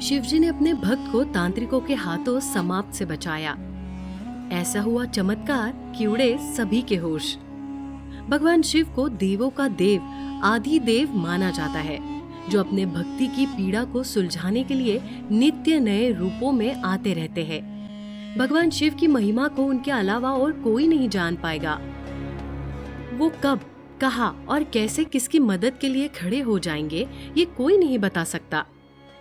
शिवजी ने अपने भक्त को तांत्रिकों के हाथों समाप्त से बचाया। ऐसा हुआ चमत्कार कि उड़े सभी के होश। भगवान शिव को देवों का देव, आदि देव माना जाता है, जो अपने भक्ति की पीड़ा को सुलझाने के लिए नित्य नए रूपों में आते रहते हैं। भगवान शिव की महिमा को उनके अलावा और कोई नहीं जान पाएगा। वो कब, कहाँ और कैसे किसकी मदद के लिए खड़े हो जाएंगे, ये कोई नहीं बता सकता।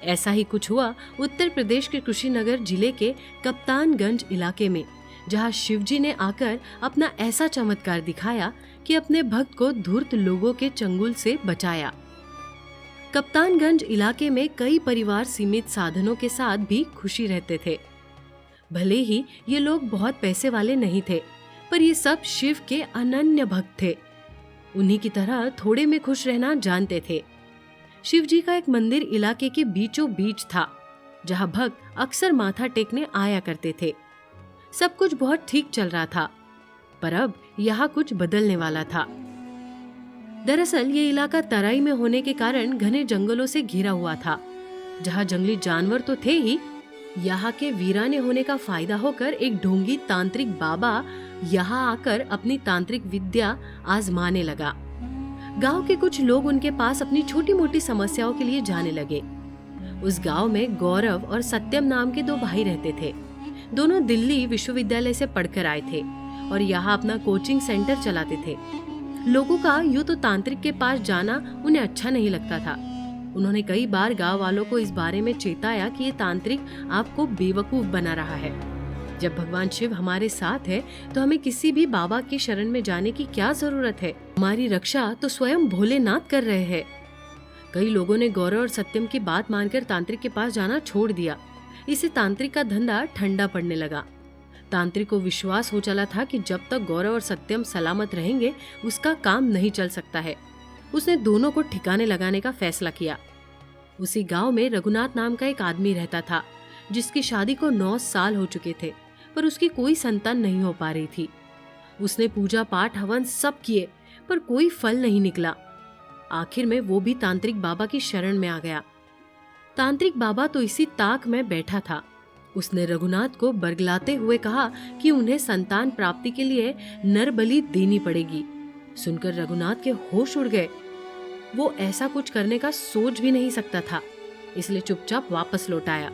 ऐसा ही कुछ हुआ उत्तर प्रदेश के कुशीनगर जिले के कप्तानगंज इलाके में, जहाँ शिवजी ने आकर अपना ऐसा चमत्कार दिखाया कि अपने भक्त को धूर्त लोगों के चंगुल से बचाया। कप्तानगंज इलाके में कई परिवार सीमित साधनों के साथ भी खुशी रहते थे। भले ही ये लोग बहुत पैसे वाले नहीं थे, पर ये सब शिव के अनन्य भक्त थे। उन्हीं की तरह थोड़े में खुश रहना जानते थे। शिव जी का एक मंदिर इलाके के बीचों बीच था, जहाँ भक्त अक्सर माथा टेकने आया करते थे। सब कुछ बहुत ठीक चल रहा था, पर अब यहाँ कुछ बदलने वाला था। दरअसल ये इलाका तराई में होने के कारण घने जंगलों से घिरा हुआ था, जहाँ जंगली जानवर तो थे ही, यहाँ के वीराने होने का फायदा होकर एक ढोंगी तांत्रिक बाबा यहाँ आकर अपनी तांत्रिक विद्या आजमाने लगा। गांव के कुछ लोग उनके पास अपनी छोटी मोटी समस्याओं के लिए जाने लगे। उस गांव में गौरव और सत्यम नाम के दो भाई रहते थे। दोनों दिल्ली विश्वविद्यालय से पढ़कर आए थे और यहाँ अपना कोचिंग सेंटर चलाते थे। लोगों का यूं तो तांत्रिक के पास जाना उन्हें अच्छा नहीं लगता था। उन्होंने कई बार गांव वालों को इस बारे में चेताया कि ये तांत्रिक आपको बेवकूफ बना रहा है। जब भगवान शिव हमारे साथ है तो हमें किसी भी बाबा की शरण में जाने की क्या जरूरत है। हमारी रक्षा तो स्वयं भोलेनाथ कर रहे हैं। कई लोगों ने गौरव और सत्यम की बात मानकर तांत्रिक के पास जाना छोड़ दिया। इससे तांत्रिक का धंधा ठंडा पड़ने लगा। तांत्रिक को विश्वास हो चला था कि जब तक गौरव और सत्यम सलामत रहेंगे उसका काम नहीं चल सकता है। उसने दोनों को ठिकाने लगाने का फैसला किया। उसी गांव में रघुनाथ नाम का एक आदमी रहता था, जिसकी शादी को 9 साल हो चुके थे, पर उसकी कोई संतान नहीं हो पा रही थी। उसने पूजा पाठ हवन सब किए, पर कोई फल नहीं निकला। आखिर में वो भी तांत्रिक बाबा की शरण में आ गया। तांत्रिक बाबा तो इसी ताक में बैठा था। उसने रघुनाथ को बरगलाते हुए कहा कि उन्हें संतान प्राप्ति के लिए नर बलि देनी पड़ेगी। सुनकर रघुनाथ के होश उड़ गए। वो ऐसा कुछ करने का सोच भी नहीं सकता था, इसलिए चुपचाप वापस लौट आया।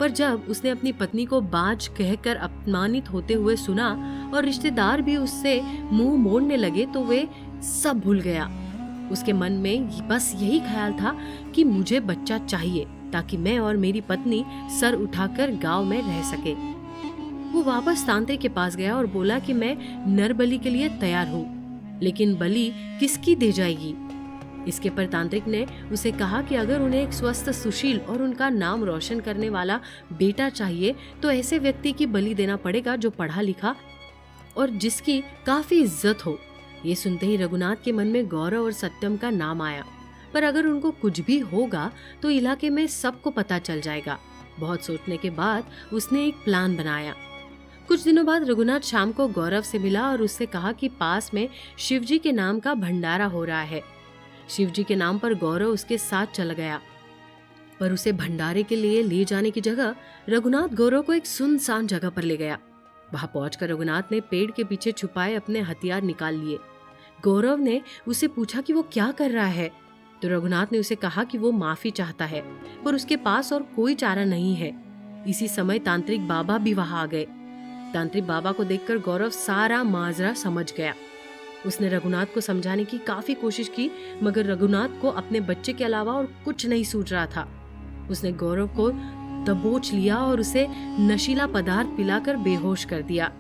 पर जब उसने अपनी पत्नी को बाज कहकर अपमानित होते हुए सुना और रिश्तेदार भी उससे मुंह मोड़ने लगे तो वे सब भूल गया। उसके मन में बस यही ख्याल था कि मुझे बच्चा चाहिए ताकि मैं और मेरी पत्नी सर उठाकर गांव में रह सके। वो वापस तांत्रिक के पास गया और बोला कि मैं नर बलि के लिए तैयार हूँ, लेकिन बलि किसकी दी जाएगी? इसके पर तांत्रिक ने उसे कहा कि अगर उन्हें एक स्वस्थ, सुशील और उनका नाम रोशन करने वाला बेटा चाहिए तो ऐसे व्यक्ति की बलि देना पड़ेगा जो पढ़ा लिखा और जिसकी काफी इज्जत हो। ये सुनते ही रघुनाथ के मन में गौरव और सत्यम का नाम आया, पर अगर उनको कुछ भी होगा तो इलाके में सबको पता चल जाएगा। बहुत सोचने के बाद उसने एक प्लान बनाया। कुछ दिनों बाद रघुनाथ शाम को गौरव से मिला और उससे कहा कि पास में शिवजी के नाम का भंडारा हो रहा है। शिवजी के नाम पर गौरव उसके साथ चला गया, पर उसे भंडारे के लिए ले जाने की जगह रघुनाथ गौरव को एक सुनसान जगह पर ले गया। वहां पहुंचकर रघुनाथ ने पेड़ के पीछे छुपाए अपने हथियार निकाल लिए। गौरव ने उसे पूछा कि वो क्या कर रहा है, तो रघुनाथ ने उसे कहा कि वो माफी चाहता है, पर उसके पास और कोई चारा नहीं है। इसी समय तांत्रिक बाबा भी वहां आ गए। तांत्रिक बाबा को देखकर गौरव सारा माजरा समझ गया। उसने रघुनाथ को समझाने की काफी कोशिश की, मगर रघुनाथ को अपने बच्चे के अलावा और कुछ नहीं सूझ रहा था। उसने गौरव को दबोच लिया और उसे नशीला पदार्थ पिलाकर बेहोश कर दिया।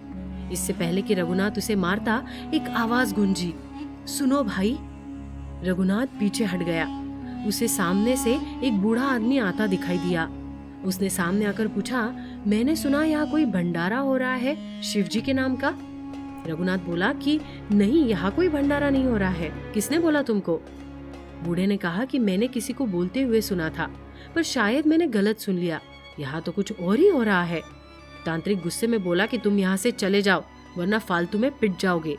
इससे पहले कि रघुनाथ उसे मारता, एक आवाज गूंजी, सुनो भाई। रघुनाथ पीछे हट गया। उसे सामने से एक बूढ़ा आदमी आता दिखाई दिया। उसने सामने आकर पूछा, मैंने सुना यहाँ कोई भंडारा हो रहा है शिवजी के नाम का। रघुनाथ बोला कि नहीं, यहाँ कोई भंडारा नहीं हो रहा है। किसने बोला तुमको? बूढ़े ने कहा कि मैंने किसी को बोलते हुए सुना था, पर शायद मैंने गलत सुन लिया। यहाँ तो कुछ और ही हो रहा है। तांत्रिक गुस्से में बोला कि तुम यहाँ से चले जाओ, वरना फालतू में पिट जाओगे।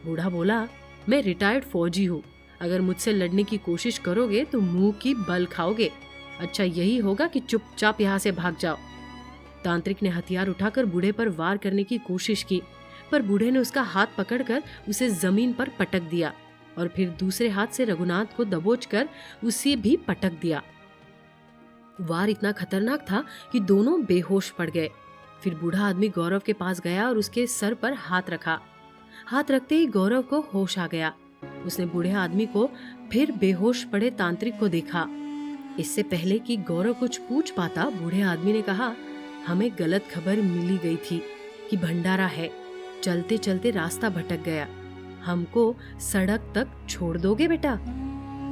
बूढ़ा बोला, मैं रिटायर्ड फौजी हूँ, अगर मुझसे लड़ने की कोशिश करोगे तो मुंह की बल खाओगे। अच्छा यही होगा कि चुपचाप यहाँ से भाग जाओ। तांत्रिक ने हथियार उठाकर बूढ़े पर वार करने की कोशिश की, पर बूढ़े ने उसका हाथ पकड़कर उसे जमीन पर पटक दिया और फिर दूसरे हाथ से रघुनाथ को दबोचकर उसे भी पटक दिया। वार इतना खतरनाक था कि दोनों बेहोश पड़ गए। फिर बूढ़ा आदमी गौरव के पास गया और उसके सर पर हाथ रखा। हाथ रखते ही गौरव को होश आ गया। उसने बूढ़े आदमी को फिर बेहोश पड़े तांत्रिक को देखा। इससे पहले कि गौरव कुछ पूछ पाता, बूढ़े आदमी ने कहा, हमें गलत खबर मिली गई थी कि भंडारा है। चलते चलते रास्ता भटक गया। हमको सड़क तक छोड़ दोगे बेटा?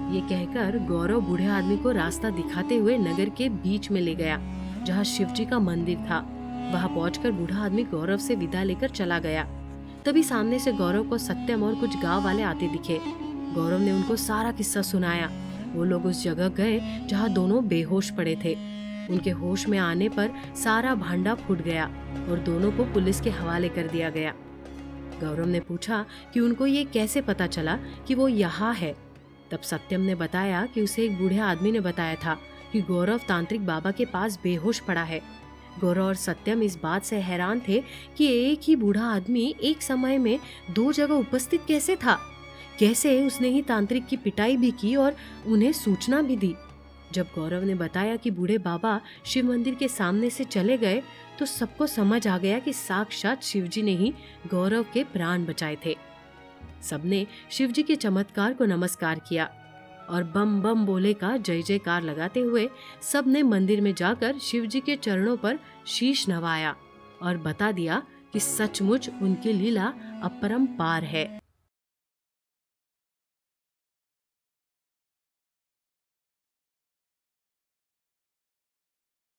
ये कहकर गौरव बूढ़े आदमी को रास्ता दिखाते हुए नगर के बीच में ले गया, जहाँ शिवजी का मंदिर था। वहां पहुंचकर बूढ़ा आदमी गौरव से विदा लेकर चला गया। तभी सामने से गौरव को सत्यम और कुछ गांव वाले आते दिखे। गौरव ने उनको सारा किस्सा सुनाया। वो लोग उस जगह गए जहाँ दोनों बेहोश पड़े थे। उनके होश में आने पर सारा भांडा फूट गया और दोनों को पुलिस के हवाले कर दिया गया। गौरव ने पूछा कि उनको ये कैसे पता चला कि वो यहाँ है। तब सत्यम ने बताया कि उसे एक बूढ़े आदमी ने बताया था कि गौरव तांत्रिक बाबा के पास बेहोश पड़ा है। गौरव और सत्यम इस बात से हैरान थे कि एक ही बूढ़ा आदमी एक समय में दो जगह उपस्थित कैसे था। कैसे उसने ही तांत्रिक की पिटाई भी की और उन्हें सूचना भी दी। जब गौरव ने बताया कि बूढ़े बाबा शिव मंदिर के सामने से चले गए, तो सबको समझ आ गया कि साक्षात शिवजी ने ही गौरव के प्राण बचाए थे। सबने शिवजी के चमत्कार को नमस्कार किया और बम बम बोले का जय जयकार लगाते हुए सबने मंदिर में जाकर शिवजी के चरणों पर शीश नवाया और बता दिया कि सचमुच उनकी लीला अपरंपार है।